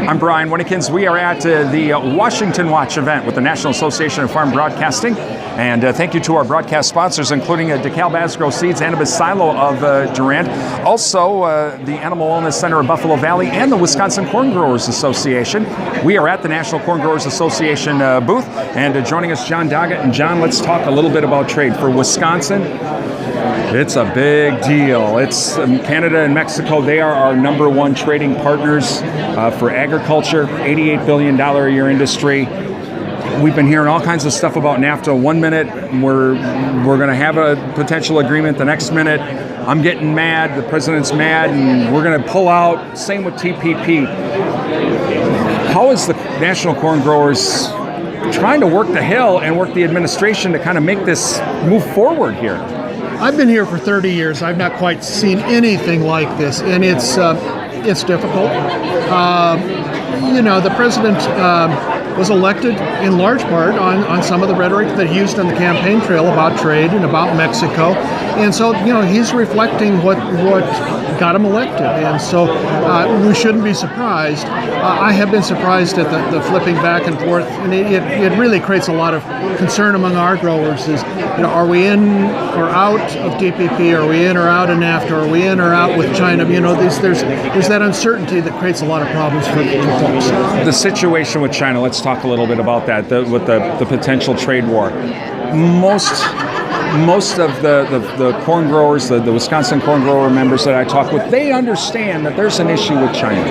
I'm Brian Winnekins. We are at the Washington Watch event with the National Association of Farm Broadcasting. And thank you to our broadcast sponsors, including DeKalb Asgrow Seeds, Annabis Silo of Durant, also the Animal Wellness Center of Buffalo Valley, and the Wisconsin Corn Growers Association. We are at the National Corn Growers Association booth, and joining us, John Doggett. And John, let's talk a little bit about trade. For Wisconsin, it's a big deal. It's Canada and Mexico. They are our number one trading partners for agriculture, $88 billion a year industry. We've been hearing all kinds of stuff about NAFTA. 1 minute, we're going to have a potential agreement. The next minute, I'm getting mad. The president's mad, and we're going to pull out. Same with TPP. How is the National Corn Growers trying to work the Hill and work the administration to kind of make this move forward here? I've been here for 30 years. I've not quite seen anything like this, and it's difficult. The president was elected in large part on some of the rhetoric that he used on the campaign trail about trade and about Mexico. And so, he's reflecting what got him elected. And so we shouldn't be surprised. I have been surprised at the flipping back and forth. And it really creates a lot of concern among our growers is, are we in or out of TPP? Are we in or out of NAFTA? Are we in or out with China? There's that uncertainty that creates a lot of problems for folks. The situation with China, let's talk a little bit about that, with the potential trade war. Most of the corn growers, the Wisconsin corn grower members that I talk with, they understand that there's an issue with China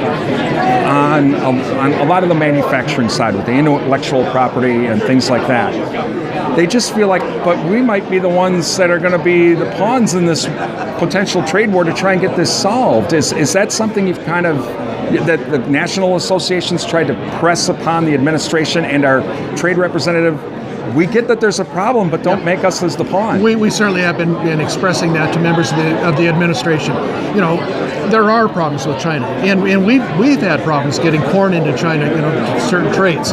on a lot of the manufacturing side with the intellectual property and things like that. They just feel like, but we might be the ones that are going to be the pawns in this potential trade war to try and get this solved. Is that something you've kind of, that the national associations tried to press upon the administration and our trade representative? We get that there's a problem, but don't make us as the pawn. We certainly have been expressing that to members of the administration. There are problems with China, and we've had problems getting corn into China, certain trades.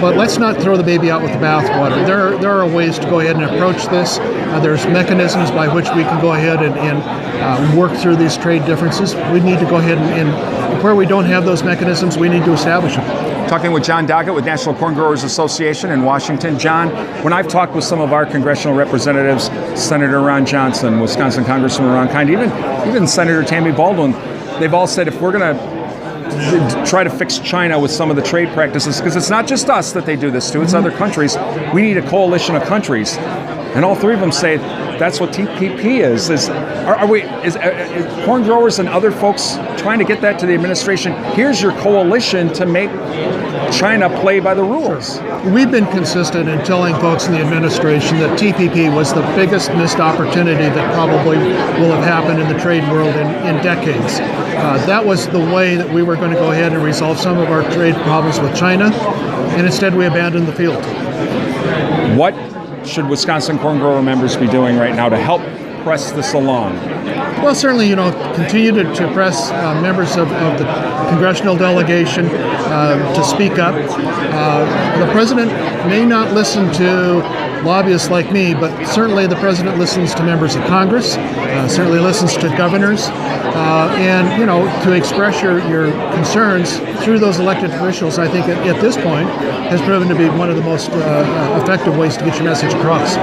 But let's not throw the baby out with the bathwater. There are ways to go ahead and approach this. There's mechanisms by which we can go ahead and work through these trade differences. We need to go ahead and where we don't have those mechanisms, we need to establish them. Talking with John Doggett with National Corn Growers Association in Washington. John, when I've talked with some of our congressional representatives, Senator Ron Johnson, Wisconsin Congressman Ron Kind, even Senator Tammy Baldwin, they've all said if we're going to try to fix China with some of the trade practices, because it's not just us that they do this to, it's other countries, we need a coalition of countries. And all three of them say that's what TPP is. Is corn growers and other folks trying to get that to the administration? Here's your coalition to make China play by the rules. Sure. We've been consistent in telling folks in the administration that TPP was the biggest missed opportunity that probably will have happened in the trade world in decades. That was the way that we were going to go ahead and resolve some of our trade problems with China, and instead we abandoned the field. What should Wisconsin corn grower members be doing right now to help press this along? Well, certainly, continue to press members of the congressional delegation to speak up. The president may not listen to lobbyists like me, but certainly the president listens to members of Congress, certainly listens to governors, and to express your concerns through those elected officials, I think at this point has proven to be one of the most effective ways to get your message across.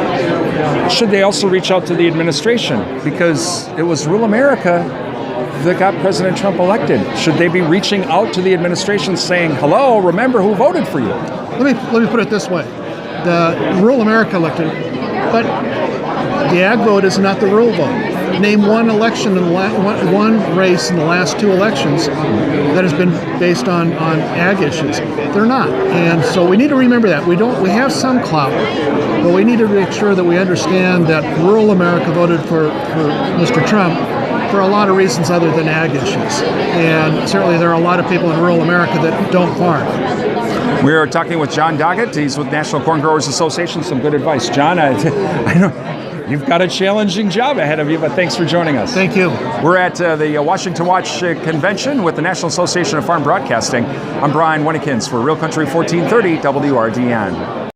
Should they also reach out to the administration? Because it was Rural America that got President Trump elected. Should they be reaching out to the administration saying, hello, remember who voted for you? Let me put it this way. The Rural America elected, but the ag vote is not the rural vote. Name one election, one race in the last two elections that has been based on ag issues. They're not, and so we need to remember that. We have some clout, but we need to make sure that we understand that rural America voted for Mr. Trump for a lot of reasons other than ag issues, and certainly there are a lot of people in rural America that don't farm. We are talking with John Doggett. He's with National Corn Growers Association. Some good advice. John, I know you've got a challenging job ahead of you, but thanks for joining us. Thank you. We're at the Washington Watch Convention with the National Association of Farm Broadcasting. I'm Brian Winnekins for Real Country 1430 WRDN.